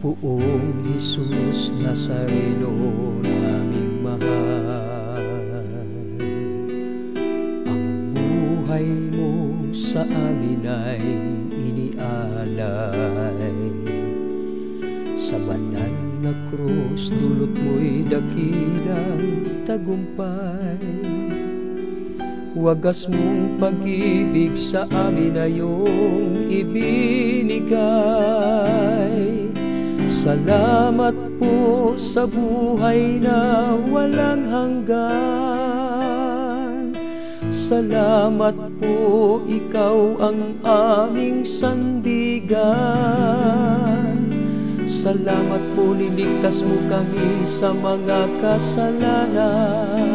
Poong Jesus Nazareno naming mahal, ang buhay mo sa amin ay inialay. Sa banal na krus, dulot mo'y dakilang tagumpay. Wagas mong pag-ibig sa amin ay iyong ibinigay. Salamat po sa buhay na walang hanggan. Salamat po, ikaw ang aming sandigan. Salamat po, niligtas mo kami sa mga kasalanan.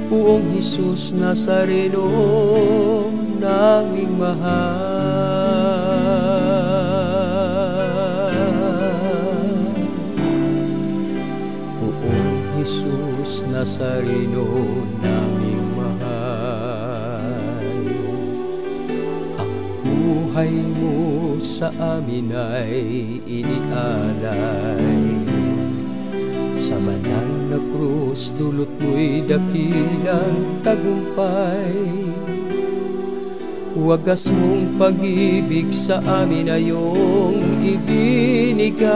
Poong Jesus Nazareno naming mahal, Poong Jesus Nazareno naming mahal, ang buhay mo sa amin ay inialay. Sa banal na krus, dulot mo'y dakilang tagumpay. Wagas mong pag-ibig sa amin ay iyong ibinigay.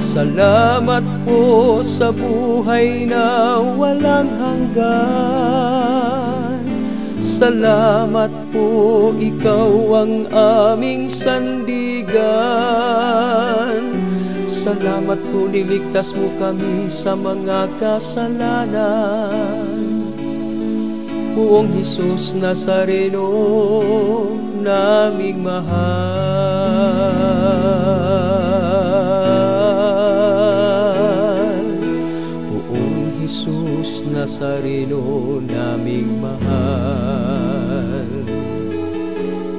Salamat po sa buhay na walang hanggan. Salamat po, ikaw ang aming sandigan. Salamat po, niligtas mo kami sa mga kasalanan. Poong Jesus Nazareno naming mahal, Poong Jesus Nazareno naming mahal.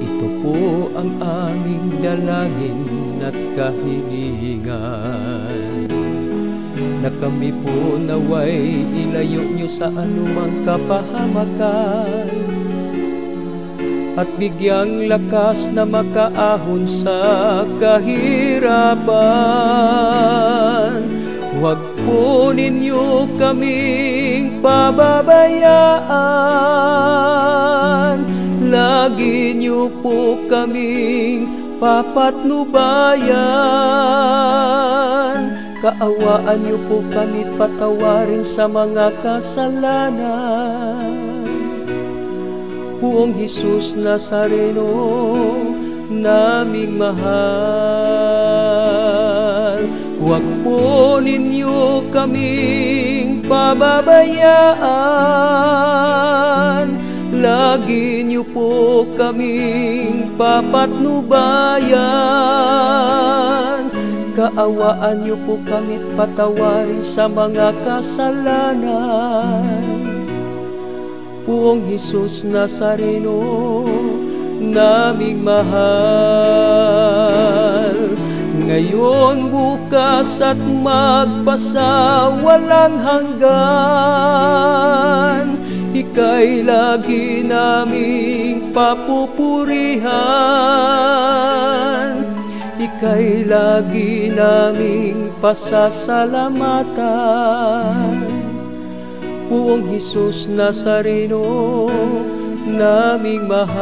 Ito po ang aming dalangin at kahilingan, na kami po naway ilayo nyo sa anumang kapahamakan, at bigyang lakas na makaahon sa kahirapan. Huwag po ninyo kaming pababayaan, lagi nyo po kaming papatnubayan. Kaawaan niyo po kami't patawarin sa mga kasalanan. Poong Jesus Nazareno naming mahal, huwag po ninyo kaming pababayaan, lagi niyo po kaming papatnubayan. Kaawaan niyo po kami't patawarin sa mga kasalanan. Poong Jesus Nazareno naming mahal, ngayon, bukas at magpasawalang hanggan, ika'y lagi naming papupurihan, ika'y lagi naming pasasalamatan. Poong Jesus Nazareno naming mahal,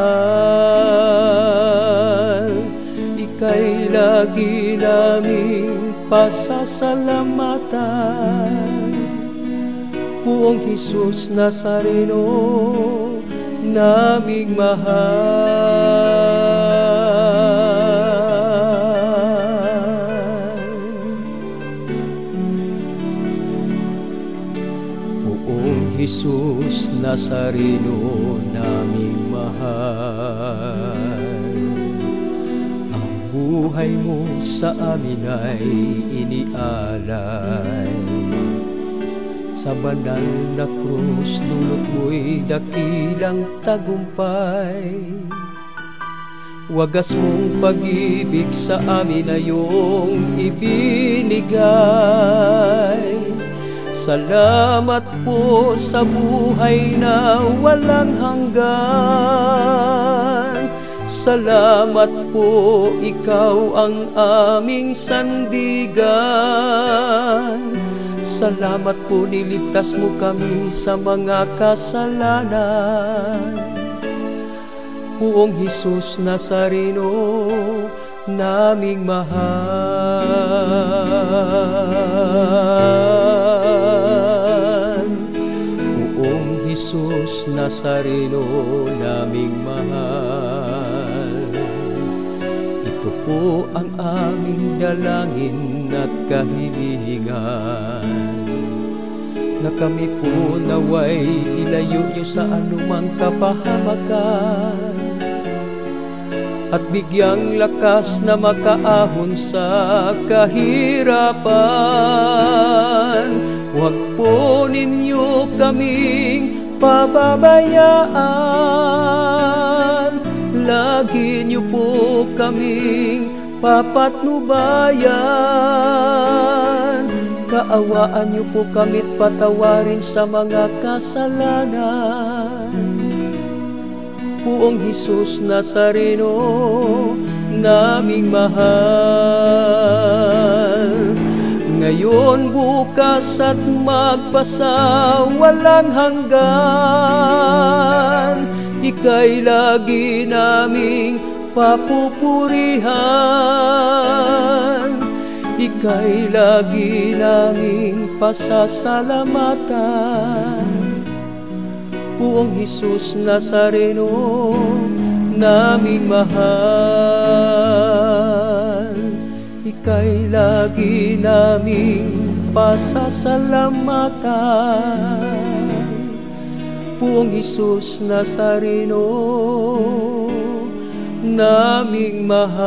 ika'y lagi naming pasasalamatan. Poong Jesus Nazareno naming mahal, Poong Jesus Nazareno naming mahal, ang buhay mo sa amin ay inialay. Sa banal na krus, dulot mo'y dakilang tagumpay. Wagas mong pag-ibig sa amin ay iyong ibinigay. Salamat po sa buhay na walang hanggan. Salamat po, ikaw ang aming sandigan. Salamat po, niligtas mo kami sa mga kasalanan. Poong Jesus Nazareno, naming mahal. Poong Jesus Nazareno, naming mahal. Ito po ang aming dalangin at kahilingan, na kami po naway ilayo niyo sa anumang kapahamakan, at bigyang lakas na makaahon sa kahirapan. Huwag po ninyo kaming pababayaan, lagi niyo po kaming papatnubayan. Kaawaan niyo po kami't patawarin sa mga kasalanan. Poong Jesus Nazareno, naming mahal. Ngayon, bukas at magpasawalang hanggan, ika'y lagi naming papupurihan, ika'y lagi naming pasasalamatan. Poong Jesus Nazareno, naming mahal, ika'y lagi naming pasasalamatan. Poong Jesus Nazareno, naming mahal.